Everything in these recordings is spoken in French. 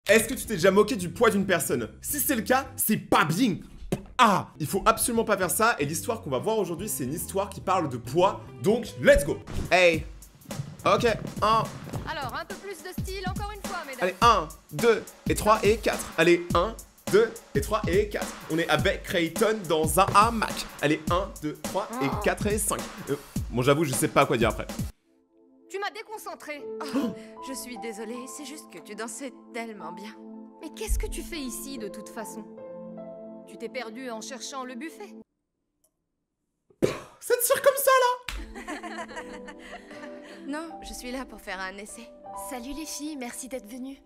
Est-ce que tu t'es déjà moqué du poids d'une personne? Si c'est le cas, c'est pas bien. Ah, il faut absolument pas faire ça. Et l'histoire qu'on va voir aujourd'hui, c'est une histoire qui parle de poids. Donc, let's go. Hey. Ok, 1. Alors, un peu plus de style, encore une fois, mesdames. Allez, 1, 2, et 3, et 4. Allez, 1, 2, et 3, et 4. On est avec Creighton dans un hamac. Allez, 1, 2, 3, et 4, et 5. Bon, j'avoue, je sais pas quoi dire après. Tu m'as déconcentré. Oh, je suis désolée, c'est juste que tu dansais tellement bien. Mais qu'est-ce que tu fais ici, de toute façon? Tu t'es perdu en cherchant le buffet? Ça te tire comme ça, là? Non, je suis là pour faire un essai. Salut les filles, merci d'être venues.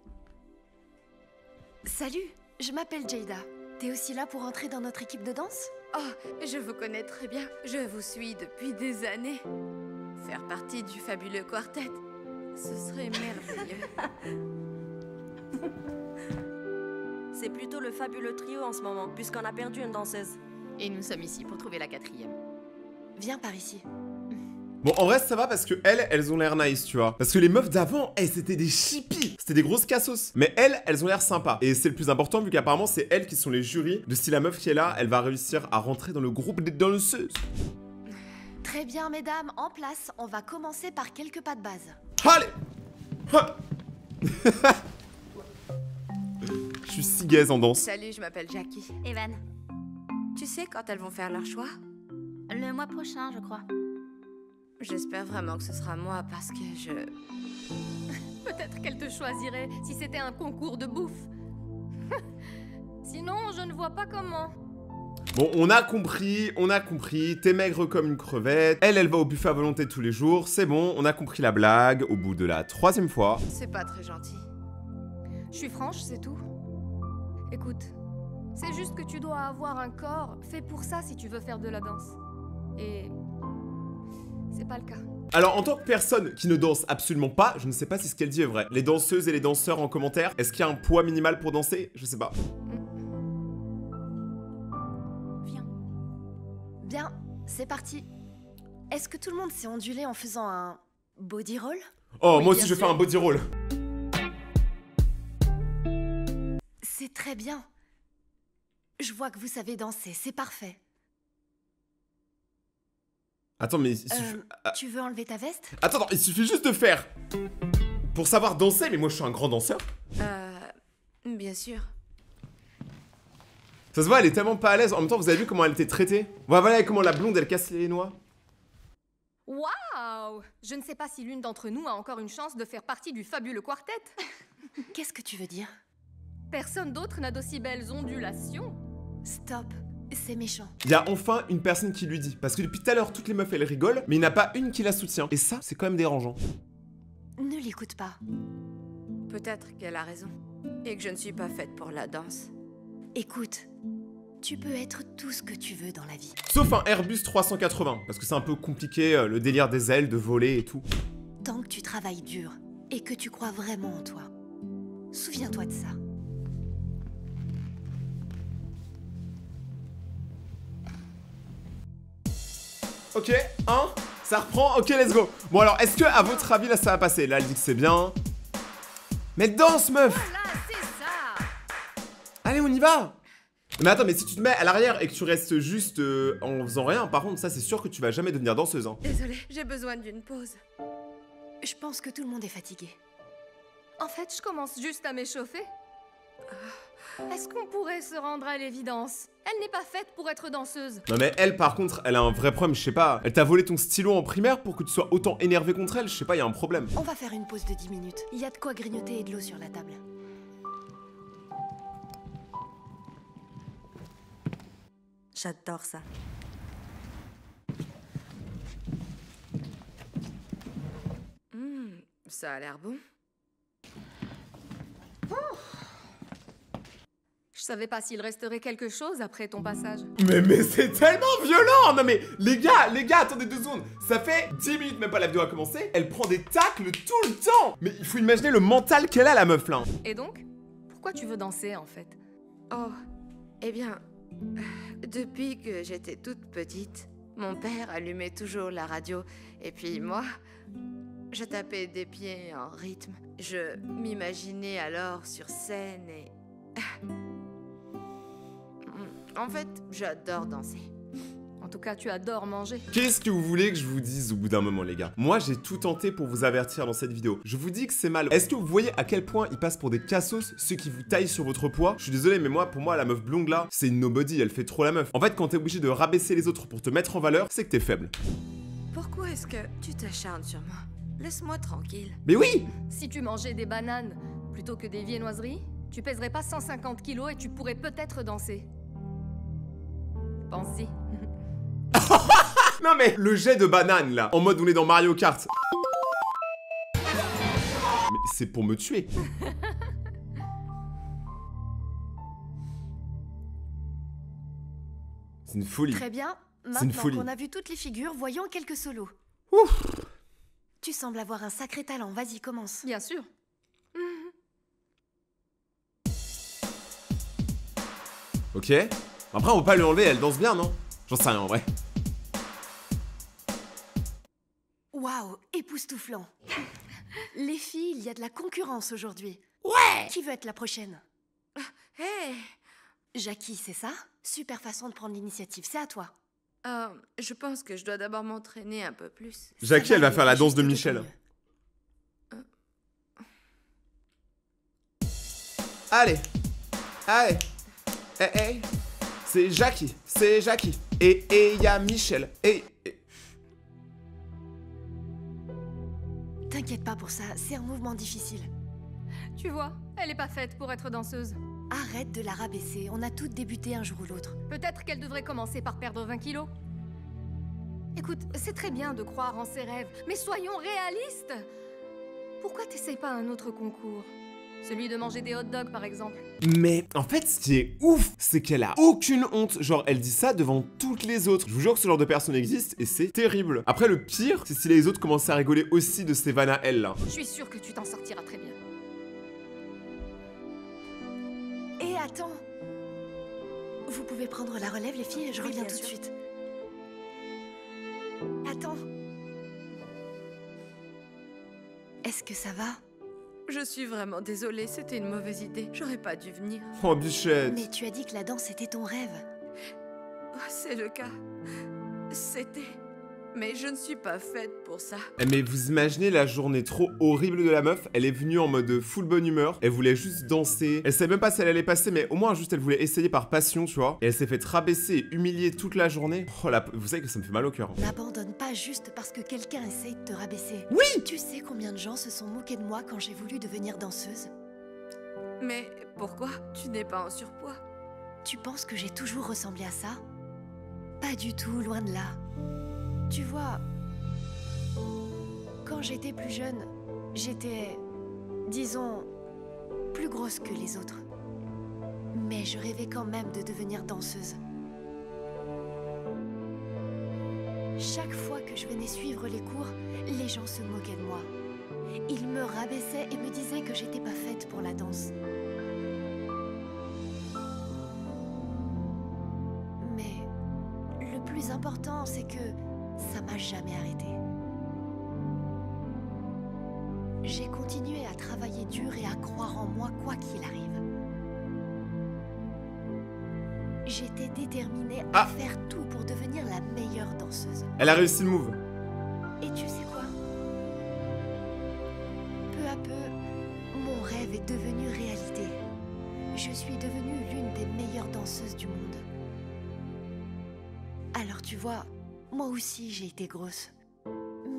Salut, je m'appelle Jada. T'es aussi là pour entrer dans notre équipe de danse? Oh, je vous connais très bien. Je vous suis depuis des années. Faire partie du fabuleux quartet, ce serait merveilleux. C'est plutôt le fabuleux trio en ce moment, puisqu'on a perdu une danseuse. Et nous sommes ici pour trouver la 4e. Viens par ici. Bon, en vrai, ça va parce que elles ont l'air nice, tu vois. Parce que les meufs d'avant, c'était des chippies. C'était des grosses cassos. Mais elles ont l'air sympas. Et c'est le plus important, vu qu'apparemment, c'est elles qui sont les jurys de si la meuf qui est là, elle va réussir à rentrer dans le groupe des danseuses. Très bien, mesdames, en place. On va commencer par quelques pas de base. Allez. Ha. Je suis si gaze en danse. Salut, je m'appelle Jackie. Evan, Tu sais quand elles vont faire leur choix? le mois prochain, je crois. J'espère vraiment que ce sera moi parce que je... Peut-être qu'elle te choisirait si c'était un concours de bouffe. Sinon, je ne vois pas comment. Bon, on a compris, t'es maigre comme une crevette, elle va au buffet à volonté tous les jours, c'est bon, on a compris la blague, au bout de la 3e fois. C'est pas très gentil. Je suis franche, c'est tout. Écoute, c'est juste que tu dois avoir un corps fait pour ça si tu veux faire de la danse. Et... c'est pas le cas. Alors, en tant que personne qui ne danse absolument pas, je ne sais pas si ce qu'elle dit est vrai. Les danseuses et les danseurs en commentaire, est-ce qu'il y a un poids minimal pour danser? Je sais pas. Viens. Bien, c'est parti. Est-ce que tout le monde s'est ondulé en faisant un body roll? Oh, Oui, moi aussi bien je vais sûr. faire un body roll. C'est très bien. Je vois que vous savez danser, c'est parfait. Attends, mais il suffit... Tu veux enlever ta veste? Attends, il suffit juste de faire. Pour savoir danser, mais moi je suis un grand danseur. Bien sûr. Ça se voit, elle est tellement pas à l'aise. En même temps, vous avez vu comment elle était traitée? Voilà comment la blonde, elle casse les noix. Waouh! Je ne sais pas si l'une d'entre nous a encore une chance de faire partie du fabuleux quartet. Qu'est-ce que tu veux dire? Personne d'autre n'a d'aussi belles ondulations. Stop, c'est méchant. Il y a enfin une personne qui lui dit. Parce que depuis tout à l'heure, toutes les meufs, elles rigolent, mais il n'y en a pas une qui la soutient. Et ça, c'est quand même dérangeant. Ne l'écoute pas. Peut-être qu'elle a raison. Et que je ne suis pas faite pour la danse. Écoute, tu peux être tout ce que tu veux dans la vie. Sauf un Airbus 380, parce que c'est un peu compliqué, le délire des ailes, de voler et tout. Tant que tu travailles dur et que tu crois vraiment en toi. Souviens-toi de ça. Ok, ça reprend, ok, let's go. Bon alors, est-ce que, à votre avis, là, ça va passer? Là, elle dit que c'est bien. Mais danse, meuf! Voilà, c'est ça! Allez, on y va! Mais attends, mais si tu te mets à l'arrière et que tu restes juste en faisant rien, par contre, ça, c'est sûr que tu vas jamais devenir danseuse, hein. Désolée, j'ai besoin d'une pause. Je pense que tout le monde est fatigué. En fait, je commence juste à m'échauffer. Est-ce qu'on pourrait se rendre à l'évidence? Elle n'est pas faite pour être danseuse. Non mais elle, par contre, elle a un vrai problème, je sais pas. Elle t'a volé ton stylo en primaire pour que tu sois autant énervé contre elle, je sais pas, il y a un problème. On va faire une pause de 10 minutes. Il y a de quoi grignoter et de l'eau sur la table. J'adore ça. Ça a l'air bon. Je savais pas s'il resterait quelque chose après ton passage. Mais c'est tellement violent! Non mais, les gars, attendez 2 secondes. Ça fait 10 minutes, même pas la vidéo a commencé. Elle prend des tacles tout le temps! Mais il faut imaginer le mental qu'elle a, la meuf, là. Et donc, pourquoi tu veux danser, en fait? Oh, eh bien, depuis que j'étais toute petite, mon père allumait toujours la radio. Et puis moi, Je tapais des pieds en rythme. Je m'imaginais alors sur scène et... En fait, j'adore danser. En tout cas, tu adores manger. Qu'est-ce que vous voulez que je vous dise au bout d'un moment, les gars? Moi, j'ai tout tenté pour vous avertir dans cette vidéo. Je vous dis que c'est mal. Est-ce que vous voyez à quel point ils passent pour des cassos, ceux qui vous taillent sur votre poids? Je suis désolé, mais moi, pour moi, la meuf blonde là, c'est une nobody, elle fait trop la meuf. En fait, quand t'es obligé de rabaisser les autres pour te mettre en valeur, c'est que t'es faible. Pourquoi est-ce que tu t'acharnes sur moi? Laisse-moi tranquille. Mais oui! Si tu mangeais des bananes plutôt que des viennoiseries, tu pèserais pas 150 kilos et tu pourrais peut-être danser. Pense-y. Non mais, le jet de banane là, en mode on est dans Mario Kart. Mais c'est pour me tuer. C'est une folie. Très bien. une Maintenant folie. qu'on a vu toutes les figures, voyons quelques solos. Ouf. Tu sembles avoir un sacré talent. Vas-y, commence. Bien sûr. Ok. Après, on peut pas lui enlever, elle danse bien, non? J'en sais rien en vrai. Waouh, époustouflant. Les filles, il y a de la concurrence aujourd'hui. Ouais! Qui veut être la prochaine? Hé! Jackie, c'est ça? Super façon de prendre l'initiative, c'est à toi. Je pense que je dois d'abord m'entraîner un peu plus. Jackie, Ça elle va aller, faire la juste danse de tout Michel. mieux. Allez. Allez. Eh, eh. C'est Jackie. C'est Jackie. Et y a Michel. Et... T'inquiète pas pour ça, c'est un mouvement difficile. Tu vois, elle est pas faite pour être danseuse. Arrête de la rabaisser, on a toutes débuté un jour ou l'autre. Peut-être qu'elle devrait commencer par perdre 20 kilos. Écoute, c'est très bien de croire en ses rêves, mais soyons réalistes. Pourquoi t'essayes pas un autre concours? Celui de manger des hot dogs, par exemple. Mais en fait, ce qui est ouf, c'est qu'elle a aucune honte. Genre, elle dit ça devant toutes les autres. Je vous jure que ce genre de personne existe et c'est terrible. Après, le pire, c'est si les autres commençaient à rigoler aussi de ces vannes à elle, là. Je suis sûre que tu t'en sortiras très bien. Et attends. Vous pouvez prendre la relève, les filles, je Oui, reviens bien tout de sûr. suite. Attends. Est-ce que ça va? Je suis vraiment désolée, c'était une mauvaise idée. J'aurais pas dû venir. Oh, bichette. Mais tu as dit que la danse était ton rêve. Oh, c'est le cas. C'était... Mais je ne suis pas faite pour ça. Eh, mais vous imaginez la journée trop horrible de la meuf? Elle est venue en mode full bonne humeur. Elle voulait juste danser. Elle savait même pas si elle allait passer, mais au moins juste elle voulait essayer par passion, tu vois. Et elle s'est fait rabaisser et humilier toute la journée. Oh la... Vous savez que ça me fait mal au cœur. N'abandonne pas juste parce que quelqu'un essaye de te rabaisser. Oui! Tu sais combien de gens se sont moqués de moi quand j'ai voulu devenir danseuse? Mais pourquoi? Tu n'es pas en surpoids. Tu penses que j'ai toujours ressemblé à ça? Pas du tout, loin de là. Tu vois, quand j'étais plus jeune, j'étais, disons, plus grosse que les autres. Mais je rêvais quand même de devenir danseuse. Chaque fois que je venais suivre les cours, les gens se moquaient de moi. Ils me rabaissaient et me disaient que j'étais pas faite pour la danse. Mais le plus important, c'est que ça m'a jamais arrêté. J'ai continué à travailler dur et à croire en moi quoi qu'il arrive. J'étais déterminée à faire tout pour devenir la meilleure danseuse. Elle a réussi le move. Et tu sais quoi? Peu à peu, mon rêve est devenu réalité. Je suis devenue l'une des meilleures danseuses du monde. Alors tu vois, moi aussi j'ai été grosse.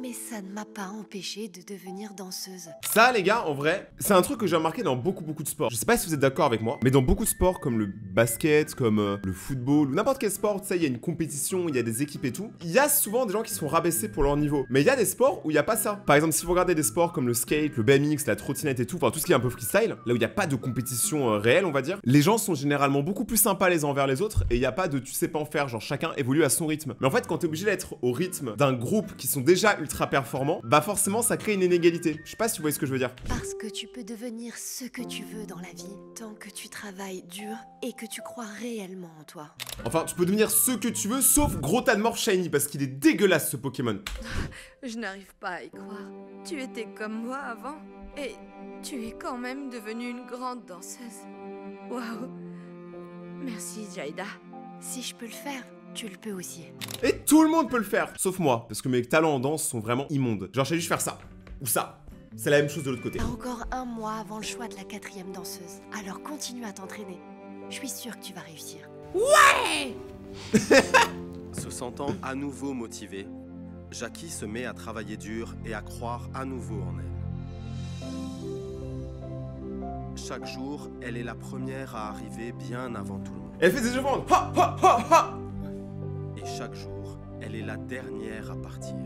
Mais ça ne m'a pas empêchée de devenir danseuse. Ça, les gars, en vrai, c'est un truc que j'ai remarqué dans beaucoup de sports. Je sais pas si vous êtes d'accord avec moi, mais dans beaucoup de sports comme le basket, comme le football, ou n'importe quel sport, tu sais, il y a une compétition, il y a des équipes et tout. Il y a souvent des gens qui se font rabaisser pour leur niveau. Mais il y a des sports où il y a pas ça. Par exemple, si vous regardez des sports comme le skate, le BMX, la trottinette et tout, enfin tout ce qui est un peu freestyle, là où il n'y a pas de compétition réelle, on va dire, les gens sont généralement beaucoup plus sympas les uns envers les autres et il n'y a pas de tu sais pas en faire, genre chacun évolue à son rythme. Mais en fait, quand t'es obligé d'être au rythme d'un groupe qui sont déjà ultra ultra performant, bah forcément ça crée une inégalité. Je sais pas si vous voyez ce que je veux dire. Parce que tu peux devenir ce que tu veux dans la vie, tant que tu travailles dur et que tu crois réellement en toi. Enfin, tu peux devenir ce que tu veux, sauf gros tas de morts shiny, parce qu'il est dégueulasse ce Pokémon. Je n'arrive pas à y croire. Tu étais comme moi avant, et tu es quand même devenue une grande danseuse. Waouh. Merci, Jayda. Si je peux le faire, tu le peux aussi. Et tout le monde peut le faire, sauf moi, parce que mes talents en danse sont vraiment immondes. Genre, je sais juste faire ça, ou ça. C'est la même chose de l'autre côté. T'as encore un mois avant le choix de la 4e danseuse, alors continue à t'entraîner. Je suis sûre que tu vas réussir. Se sentant à nouveau motivée, Jackie se met à travailler dur et à croire à nouveau en elle. Chaque jour, elle est la première à arriver bien avant tout le monde. Elle fait des échevellements. Ha ha ha ha. Et chaque jour, elle est la dernière à partir.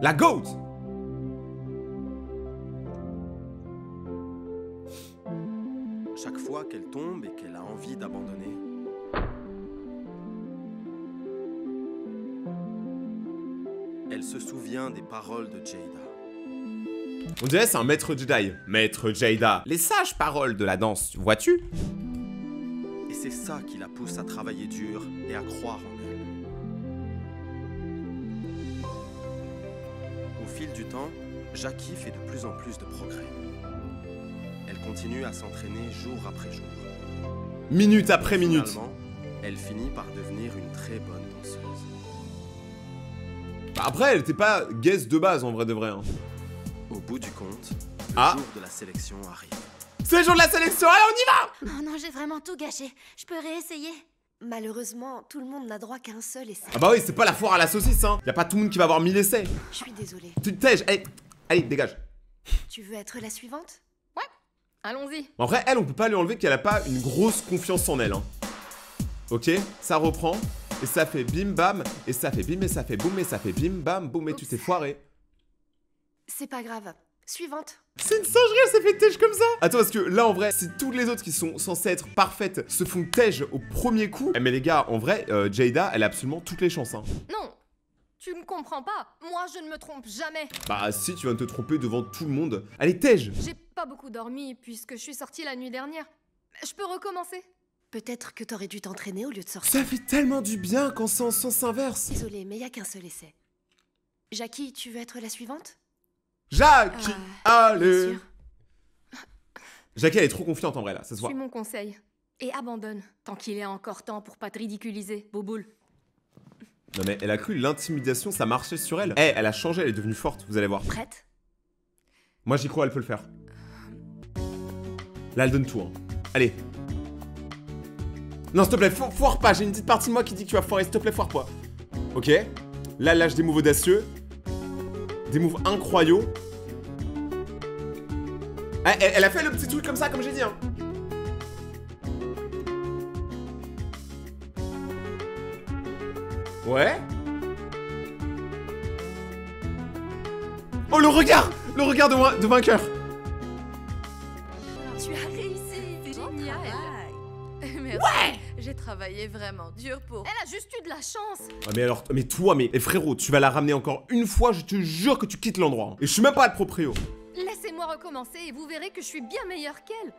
La GOAT. Chaque fois qu'elle tombe et qu'elle a envie d'abandonner, elle se souvient des paroles de Jayda. On dirait c'est un maître Jedi. Maître Jayda. Les sages paroles de la danse, vois-tu? Et c'est ça qui la pousse à travailler dur et à croire en elle. Au fil du temps, Jackie fait de plus en plus de progrès. Elle continue à s'entraîner jour après jour. Minute après minute. Finalement, elle finit par devenir une très bonne danseuse. Bah après, elle était pas guess de base en vrai de vrai. Hein. Au bout du compte, le jour de la sélection arrive. C'est le jour de la sélection, allez on y va! Oh non, j'ai vraiment tout gâché. Je peux réessayer. Malheureusement, tout le monde n'a droit qu'à un seul essai. Ah bah oui, c'est pas la foire à la saucisse hein. Y a pas tout le monde qui va avoir 1000 essais. Je suis désolée. Tu te tèges, allez, allez, dégage. Tu veux être la suivante? Allons-y. En vrai, elle, on peut pas lui enlever qu'elle a pas une grosse confiance en elle. Hein. Ok, ça reprend. Et ça fait bim bam. Et ça fait bim et ça fait boum. Et ça fait bim bam boum. Et tu t'es foiré. C'est pas grave. Suivante. C'est une singerie, elle s'est fait tège comme ça. Attends, parce que là, en vrai, si toutes les autres qui sont censées être parfaites se font tège au premier coup. Eh, mais les gars, en vrai, Jayda, elle a absolument toutes les chances. Hein. Non, tu ne comprends pas. Moi, je ne me trompe jamais. Bah, si, tu viens de te tromper devant tout le monde. Allez, tège. J'ai pas beaucoup dormi puisque je suis sortie la nuit dernière. Je peux recommencer? Peut-être que t'aurais dû t'entraîner au lieu de sortir. Ça fait tellement du bien quand c'est en sens inverse. Désolée, mais y a qu'un seul essai. Jackie, tu veux être la suivante? Jackie, Bien allez. sûr. Jackie, elle est trop confiante en vrai là, ça se voit. Suis mon conseil. Et abandonne, tant qu'il est encore temps pour pas te ridiculiser, Boboule. Non mais elle a cru l'intimidation, ça marchait sur elle. Eh, elle a changé, elle est devenue forte, vous allez voir. Prête? Moi j'y crois, elle peut le faire. Là, elle donne tout, hein. Allez. Non, s'il te plaît, foire pas, j'ai une petite partie de moi qui dit que tu vas foirer, s'il te plaît, foire pas. Ok. Là, elle lâche des moves audacieux. Des moves incroyables. Elle a fait le petit truc comme ça, comme j'ai dit, hein. Ouais. Oh, le regard de vainqueur. Tu as réussi. C'est génial. Merci. Ouais! J'ai travaillé vraiment dur pour... Elle a juste eu de la chance. Ah mais alors, mais toi, mais frérot, tu vas la ramener encore une fois, je te jure que tu quittes l'endroit. Hein. Et je suis même pas le proprio. Laissez-moi recommencer et vous verrez que je suis bien meilleure qu'elle.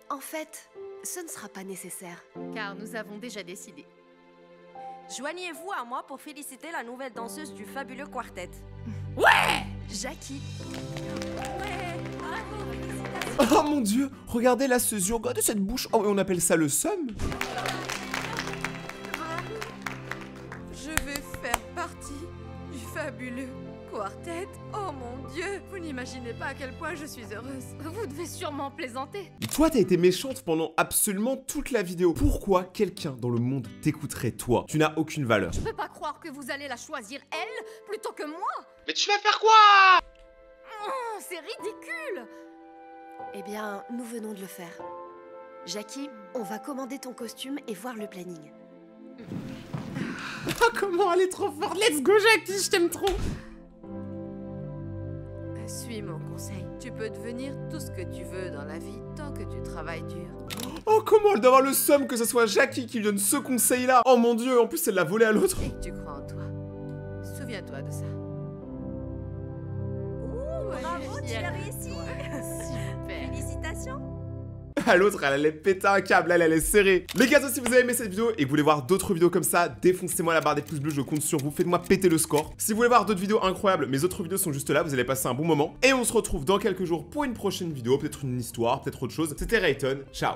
En fait, ce ne sera pas nécessaire. Car nous avons déjà décidé. Joignez-vous à moi pour féliciter la nouvelle danseuse du fabuleux quartet. Jackie. Oh mon dieu, regardez la césure, regardez cette bouche. Oh, et on appelle ça le seum. Je vais faire partie du fabuleux quartet. Oh mon Dieu, vous n'imaginez pas à quel point je suis heureuse. Vous devez sûrement plaisanter. Toi, t'as été méchante pendant absolument toute la vidéo. Pourquoi quelqu'un dans le monde t'écouterait, toi? Tu n'as aucune valeur. Je peux pas croire que vous allez la choisir elle plutôt que moi. Mais tu vas faire quoi? Oh, c'est ridicule. Eh bien, nous venons de le faire. Jackie, on va commander ton costume et voir le planning. Oh, comment elle est trop forte. Let's go, Jackie, je t'aime trop. Suis mon conseil. Tu peux devenir tout ce que tu veux dans la vie tant que tu travailles dur. Oh, comment elle doit avoir le seum que ce soit Jackie qui lui donne ce conseil-là. Oh mon dieu, en plus, elle l'a volé à l'autre. Et que tu crois en toi. Souviens-toi de ça. Bravo, tu as réussi. Super. Félicitations. À l'autre, elle allait péter un câble, elle allait serrer. Les gars, si vous avez aimé cette vidéo et que vous voulez voir d'autres vidéos comme ça, défoncez-moi la barre des pouces bleus, je compte sur vous, faites-moi péter le score. Si vous voulez voir d'autres vidéos incroyables, mes autres vidéos sont juste là, vous allez passer un bon moment. Et on se retrouve dans quelques jours pour une prochaine vidéo, peut-être une histoire, peut-être autre chose. C'était Rayton, ciao.